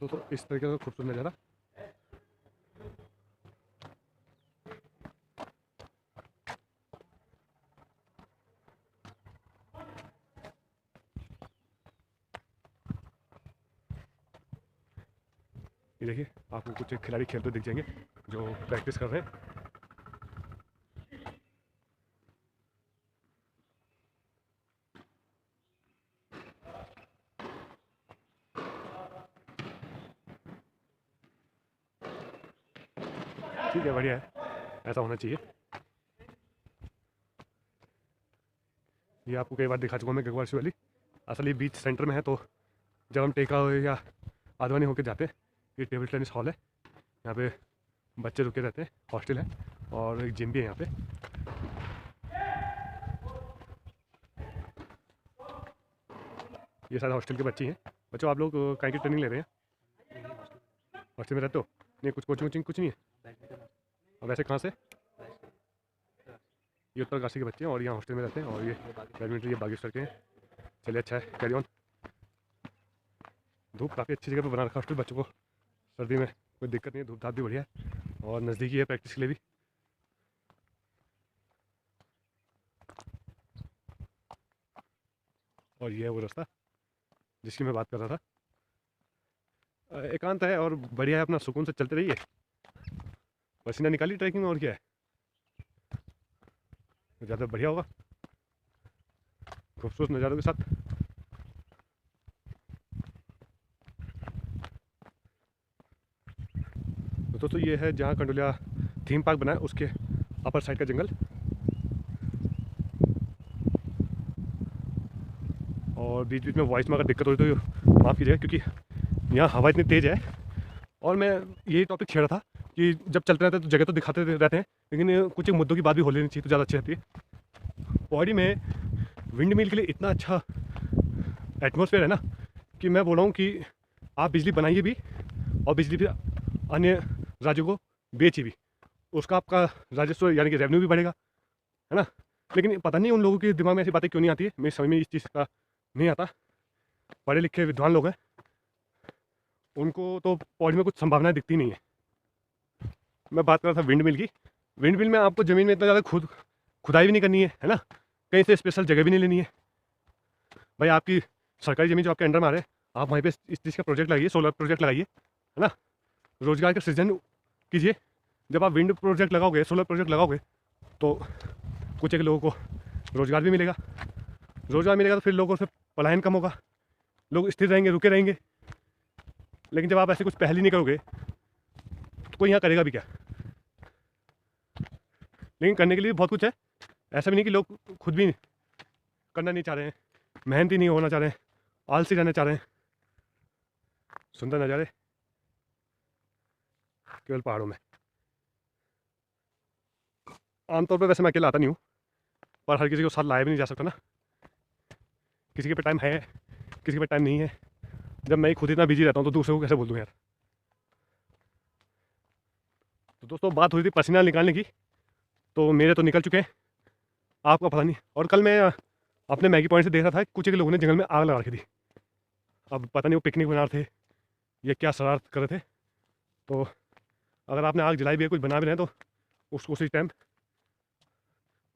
दोस्तों इस तरीके का खूबसूरत नज़ारा। ये देखिए आपको कुछ खिलाड़ी खेलते दिख जाएंगे जो प्रैक्टिस कर रहे हैं। ठीक है, बढ़िया है, ऐसा होना चाहिए। ये आपको कई बार दिखा चुका हूँ मैं गगवाल वैली। असली बीच सेंटर में है, तो जब हम टेका या आदवानी होकर जाते हैं, ये टेबल टेनिस हॉल है। यहाँ पे बच्चे रुके रहते हैं, हॉस्टल है और एक जिम भी है यहाँ पे। ये सारे हॉस्टल के बच्चे हैं। बच्चों आप लोग काहे की ट्रेनिंग ले रहे हैं? हॉस्टल में रहते हो? नहीं, कुछ कोचिंग वोचिंग कुछ नहीं है? और वैसे कहाँ से? ये उत्तरकाशी के बच्चे हैं और यहाँ हॉस्टल में रहते हैं। और ये बैडमिंटन ये बागेश्वर के हैं। चलिए अच्छा है, कैरी ऑन। धूप काफ़ी अच्छी जगह पे बना रखा हॉस्टल बच्चों को, सर्दी में कोई दिक्कत नहीं है, धूप धाप भी बढ़िया है और नज़दीकी है प्रैक्टिस के लिए भी। और ये है वो रास्ता जिसकी मैं बात कर रहा था। एकांत है और बढ़िया है, अपना सुकून से चलते रहिए। पसीना निकाली ट्रैकिंग में, और क्या है, ज़्यादा बढ़िया होगा खूबसूरत नज़ारों के साथ। तो दोस्तों ये है जहाँ कंडोलिया थीम पार्क बना है, उसके अपर साइड का जंगल। और बीच बीच में वॉइस में अगर दिक्कत हो तो माफ़ कीजिएगा, क्योंकि यहाँ हवा इतनी तेज़ है। और मैं यही टॉपिक छेड़ रहा था कि जब चलते रहते हैं तो जगह तो दिखाते रहते हैं, लेकिन कुछ एक मुद्दों की बात भी हो लेनी चाहिए तो ज़्यादा अच्छी रहती है। पौड़ी में विंड मिल के लिए इतना अच्छा एटमॉस्फेयर है ना, कि मैं बोल रहा हूँ कि आप बिजली बनाइए भी और बिजली भी अन्य राज्यों को बेचिए भी, उसका आपका राजस्व यानी कि रेवेन्यू भी बढ़ेगा, है ना। लेकिन पता नहीं उन लोगों के दिमाग में ऐसी बातें क्यों नहीं आती है, मेरी समझ में इस चीज़ का नहीं आता। पढ़े लिखे विद्वान लोग हैं, उनको तो पौड़ी में कुछ संभावनाएं दिखती नहीं है। मैं बात कर रहा था विंड मिल की। विंड मिल में आपको ज़मीन में इतना ज़्यादा खुदाई भी नहीं करनी है ना, कहीं से स्पेशल जगह भी नहीं लेनी है। भाई आपकी सरकारी ज़मीन जो आपके अंडर में आ रहे हैं, आप वहीं पे इस चीज़ का प्रोजेक्ट लगाइए, सोलर प्रोजेक्ट लगाइए, है ना। रोजगार का सृजन कीजिए। जब आप विंड प्रोजेक्ट लगाओगे, सोलर प्रोजेक्ट लगाओगे, तो कुछ एक लोगों को रोजगार भी मिलेगा। रोजगार मिलेगा तो फिर लोगों से पलायन कम होगा, लोग स्थिर रहेंगे, रुके रहेंगे। लेकिन जब आप ऐसे कुछ पहल ही नहीं करोगे तो कोई यहाँ करेगा भी क्या। लेकिन करने के लिए बहुत कुछ है, ऐसा भी नहीं कि लोग खुद भी करना नहीं चाह रहे हैं, मेहनती नहीं होना चाह रहे हैं, आलसी रहना चाह रहे हैं। सुंदर नज़ारे केवल पहाड़ों में। आमतौर पर वैसे मैं अकेला आता नहीं हूँ, पर हर किसी को साथ लाया भी नहीं जा सकता ना। किसी के पे टाइम है, किसी के पे टाइम नहीं है। जब मैं खुद इतना बिजी रहता हूँ तो दूसरे को कैसे बोल दूँ यार। तो दोस्तों बात हुई थी पसीना निकालने की, तो मेरे तो निकल चुके हैं, आपका पता नहीं। और कल मैं अपने मैगी पॉइंट से देख रहा था, कुछ एक लोगों ने जंगल में आग लगा रखी थी। अब पता नहीं वो पिकनिक बना रहे थे या क्या शरारत कर रहे थे। तो अगर आपने आग जलाई भी है, कुछ बना भी रहे हैं, तो उसको उसी टाइम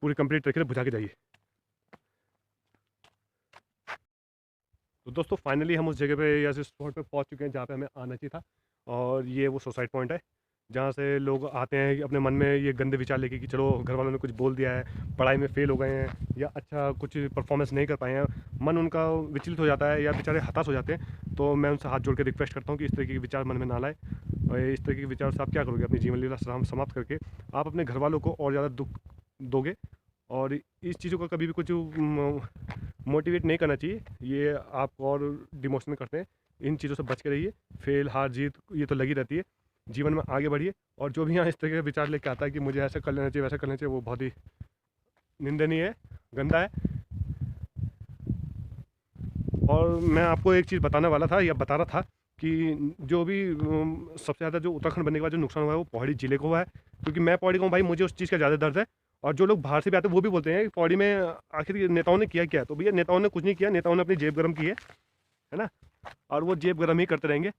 पूरी कंप्लीट तरीके से बुझा के जाइए। तो दोस्तों फाइनली हम उस जगह पे या स्पॉट पे पहुंच चुके हैं जहाँ पे हमें आना चाहिए था। और ये वो सुसाइड पॉइंट है जहाँ से लोग आते हैं अपने मन में ये गंदे विचार लेके कि चलो घर वालों ने कुछ बोल दिया है, पढ़ाई में फेल हो गए हैं या अच्छा कुछ परफॉर्मेंस नहीं कर पाए हैं, मन उनका विचलित हो जाता है या बेचारे हताश हो जाते हैं। तो मैं उनसे हाथ जोड़ के रिक्वेस्ट करता हूँ कि इस तरीके के विचार मन में ना लाए। और इस तरीके के विचार से आप क्या करोगे, अपनी जीवन लीला समाप्त करके आप अपने घर वालों को और ज़्यादा दुख दोगे। और इस चीज़ों का कभी भी कुछ मोटिवेट नहीं करना चाहिए, ये आपको और डिमोशनल करते हैं। इन चीज़ों से बच के रहिए। फेल हार जीत ये तो लगी रहती है, जीवन में आगे बढ़िए। और जो भी यहाँ इस तरह के विचार लेके आता है कि मुझे ऐसा कर लेना चाहिए वैसा करना चाहिए, वो बहुत ही निंदनीय है, गंदा है। और मैं आपको एक चीज़ बताने वाला था या बता रहा था कि जो भी सबसे ज़्यादा जो उत्तराखंड बनने के बाद जो नुकसान हुआ है वो पौड़ी ज़िले को हुआ है। क्योंकि मैं पौड़ी का हूँ भाई, मुझे उस चीज़ का ज़्यादा दर्द है। और जो लोग बाहर से भी आते हैं वो भी बोलते हैं कि पौड़ी में आखिर नेताओं ने किया क्या। तो भैया नेताओं ने कुछ नहीं किया, नेताओं ने अपनी जेब गर्म की है ना। और वो जेब गर्म ही करते रहेंगे।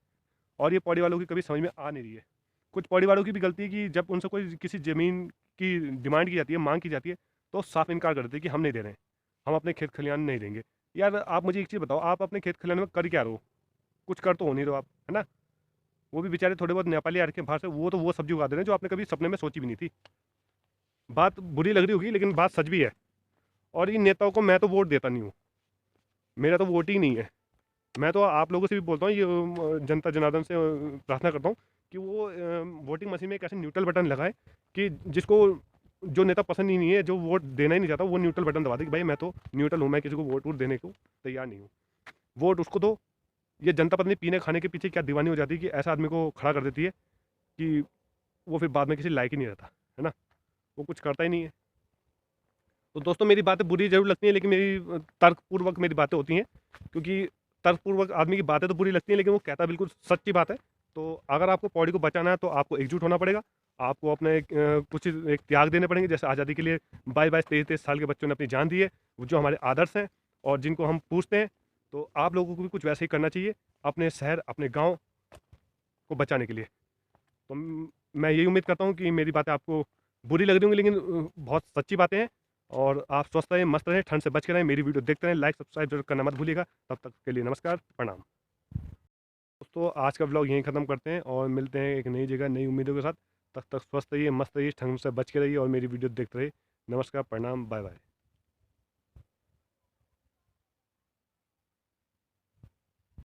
और ये पौड़ी वालों की कभी समझ में आ नहीं रही है। कुछ पौड़ी वालों की भी गलती है कि जब उनसे कोई किसी ज़मीन की डिमांड की जाती है, माँग की जाती है, तो साफ इनकार कर देते हैं कि हम नहीं दे रहे हैं, हम अपने खेत खलिहान नहीं देंगे। यार आप मुझे एक चीज़ बताओ, आप अपने खेत खलिहान में कर क्या रहे हो? कुछ कर तो हो नहीं रहे हो आप, है ना? वो भी बेचारे थोड़े बहुत नेपाली आ रखे हैं बाहर से, वो तो वो सब्ज़ी उगा दे रहे हैं जो आपने कभी सपने में सोची भी नहीं थी। बात बुरी लग रही होगी लेकिन बात सच भी है। और इन नेताओं को मैं तो वोट देता नहीं हूँ, मेरा तो वोट ही नहीं है। मैं तो आप लोगों से भी बोलता हूँ, ये जनता जनार्दन से प्रार्थना करता हूँ कि वो वोटिंग मशीन में एक ऐसे न्यूट्रल बटन लगाए कि जिसको जो नेता पसंद ही नहीं है, जो वोट देना ही नहीं चाहता, वो न्यूट्रल बटन दबा दे कि भाई मैं तो न्यूट्रल हूँ, मैं किसी को वोट वोट देने को तैयार नहीं हूँ। वोट उसको दो। ये जनता पता नहीं पीने खाने के पीछे क्या दीवानी हो जाती है कि ऐसा आदमी को खड़ा कर देती है कि वो फिर बाद में किसी लायक ही नहीं रहता, है ना? वो कुछ करता ही नहीं है। तो दोस्तों मेरी बातें बुरी ज़रूर लगती हैं, लेकिन मेरी तर्कपूर्वक मेरी बातें होती हैं, क्योंकि तर्कपूर्वक आदमी की बातें तो बुरी लगती हैं लेकिन वो कहता बिल्कुल सच्ची बात है। तो अगर आपको पौड़ी को बचाना है तो आपको एकजुट होना पड़ेगा। आपको अपने कुछ एक त्याग देने पड़ेंगे, जैसे आज़ादी के लिए 22-22, 23-23 साल के बच्चों ने अपनी जान दी है, वो जो हमारे आदर्श हैं और जिनको हम पूछते हैं, तो आप लोगों को भी कुछ वैसे ही करना चाहिए अपने शहर, अपने गाँव को बचाने के लिए। तो मैं यही उम्मीद करता हूँ कि मेरी बातें आपको बुरी लग रही होंगी लेकिन बहुत सच्ची बातें हैं। और आप स्वस्थ रहें, मस्त रहें, ठंड से बच के रहें, मेरी वीडियो देखते रहें, लाइक सब्सक्राइब जरूर करना मत भूलिएगा। तब तक के लिए नमस्कार, प्रणाम। दोस्तों आज का व्लॉग यहीं ख़त्म करते हैं और मिलते हैं एक नई जगह, नई उम्मीदों के साथ। तब तक स्वस्थ रहिए, मस्त रहिए, ठंड से बच के रहिए और मेरी वीडियो देखते रहिए। नमस्कार, प्रणाम, बाय बाय।